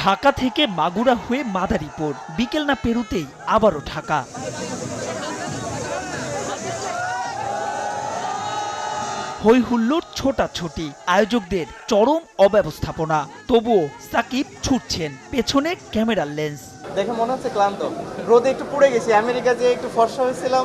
ঢাকা থেকে মাগুরা হয়ে মাদারীপুর, বিকেল না পেরুতেই আবারও ঢাকা। হই হুল্লোড়, ছোটাছুটি, আয়োজকদের চরম অব্যবস্থাপনা। তবুও সাকিব ছুটছেন, পেছনে ক্যামেরার লেন্স। দেখে মনে হচ্ছে ক্লান্ত, রোদে একটু পুড়ে গেছি। আমেরিকা যে একটু ফর্সা হয়েছিলাম,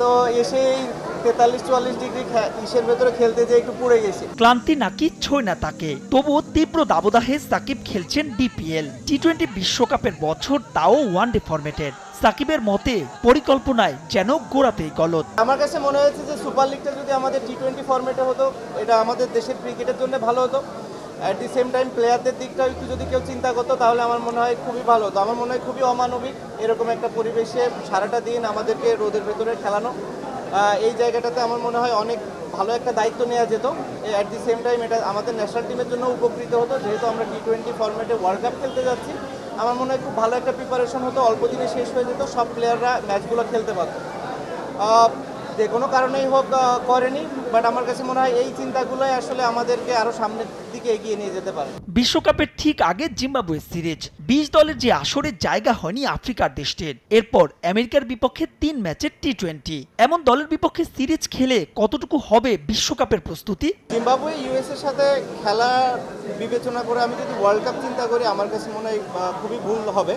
তো এসেই 43-44 ডিগ্রি ইসের ভেতরে খেলতে যেয়ে একটু পুড়ে গেছি। ক্লান্তি নাকি ছয় না তাকে, তবুও তীব্র দাবদাহে সাকিব খেলছেন ডিপিএল টি-20 বিশ্বকাপের বছর, তাও ওয়ানডে ফরম্যাটের। সাকিবের মতে পরিকল্পনায় যেন গোড়াতেই গলদ। আমার কাছে মনে হয়েছে যে সুপার লিগটা যদি আমাদের টি-20 ফরম্যাটে হতো, এটা আমাদের দেশের ক্রিকেটের জন্য ভালো হতো। অ্যাট দি সেম টাইম প্লেয়ারদের দিকটা একটু যদি কেউ চিন্তা করতো, তাহলে আমার মনে হয় খুবই ভালো হতো। আমার মনে হয় খুবই অমানবিক এরকম একটা পরিবেশে সারাটা দিন আমাদেরকে রোদের ভেতরে খেলানো। এই জায়গাটাতে আমার মনে হয় অনেক ভালো একটা দায়িত্ব নেওয়া যেত। অ্যাট দি সেম টাইম এটা আমাদের ন্যাশনাল টিমের জন্য উপকৃত হতো, যেহেতু আমরা টি-20 ফরম্যাটে ওয়ার্ল্ড কাপ খেলতে যাচ্ছি। আমার মনে হয় খুব ভালো একটা প্রিপারেশন হতো, অল্প দিনে শেষ হয়ে যেত, সব প্লেয়াররা ম্যাচগুলো খেলতে পারত। যে কোনো কারণেই হোক করেনি, বাট আমার কাছে মনে হয় এই চিন্তাগুলোই আসলে আমাদেরকে আরো সামনের দিকে এগিয়ে নিয়ে যেতে পারে। বিশ্বকাপের ঠিক আগে জিম্বাবুয়ে সিরিজ, 20 দলের যে আসরে জায়গা হয়নি আফ্রিকার দেশটির। এরপর আমেরিকার বিপক্ষে 3 ম্যাচের টি-20, এমন দলের বিপক্ষে সিরিজ খেলে কতটুকু হবে বিশ্বকাপের প্রস্তুতি? জিম্বাবুয়ে ইউএস এর সাথে খেলা বিবেচনা করে আমি যদি ওয়ার্ল্ড কাপ চিন্তা করি, আমার কাছে মনে হয় খুবই ভুল হবে।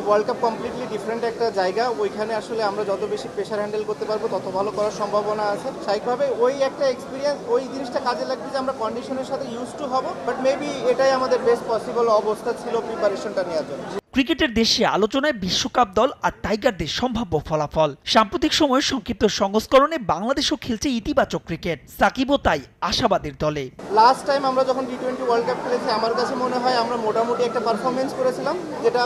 ওয়ার্ল্ড কাপ কমপ্লিটলি ডিফারেন্ট একটা জায়গা, ওইখানে আসলে আমরা যত বেশি প্রেশার হ্যান্ডেল করতে পারবো তত ভালো করার সম্ভাবনা আছে। স্বাভাবিকভাবে ওই একটা এক্সপিরিয়েন্স, ওই জিনিসটা কাজে লাগবে যে আমরা কন্ডিশনের সাথে ইউজ টু হব, বাট মেবি এটাই আমাদের বেস্ট পসিবল অবস্থা ছিল প্রিপারেশনটা নেওয়ার জন্য। ক্রিকেটের দেশে আলোচনায় বিশ্বকাপ দল আর টাইগারদের সম্ভাব্য ফলাফল। সাম্প্রতিক সময়ে সংক্ষিপ্ত সংস্করণে বাংলাদেশও খেলছে ইতিবাচক ক্রিকেট, সাকিবও তাই আশাবাদের দলে। লাস্ট টাইম আমরা যখন টি-20 ওয়ার্ল্ড কাপ খেলেছি, আমার কাছে মনে হয় আমরা মোটামুটি একটা পারফরমেন্স করেছিলাম, যেটা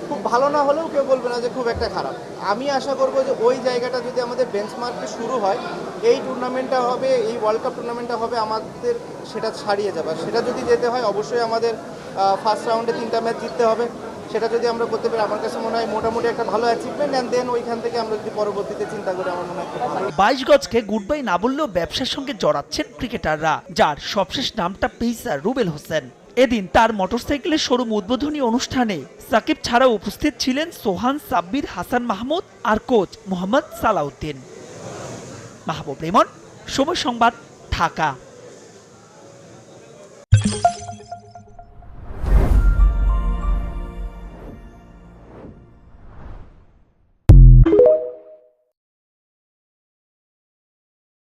খুব ভালো না হলেও কেউ বলবে না যে খুব একটা খারাপ। আমি আশা করব যে ওই জায়গাটা যদি আমাদের বেঞ্চমার্কে শুরু হয়, এই টুর্নামেন্টটা হবে, এই ওয়ার্ল্ড কাপ টুর্নামেন্টটা হবে আমাদের সেটা ছাড়িয়ে যাবে। সেটা যদি যেতে হয়, অবশ্যই আমাদের ফার্স্ট রাউন্ডে 3টা ম্যাচ জিততে হবে। সেটা যদি আমরা করতে পারি, আমার কাছে মনে হয় মোটামুটি একটা ভালো অ্যাচিভমেন্ট। অ্যান্ড দেন ওইখান থেকে আমরা যদি পরবর্তীতে চিন্তা করি, আমার মনে হয় 22 গজকে গুড বাই না বললেও ব্যবসার সঙ্গে জড়াচ্ছেন ক্রিকেটাররা, যার সবশেষ নামটা পেসার রুবেল হোসেন। এদিন তার মোটরসাইকেলের শোরুম উদ্বোধনী অনুষ্ঠানে সাকিব ছাড়াও উপস্থিত ছিলেন সোহান, সাব্বির, হাসান মাহমুদ আর কোচ মোহাম্মদ সালাউদ্দিন। মাহবুব রেমন, সময় সংবাদ, ঢাকা।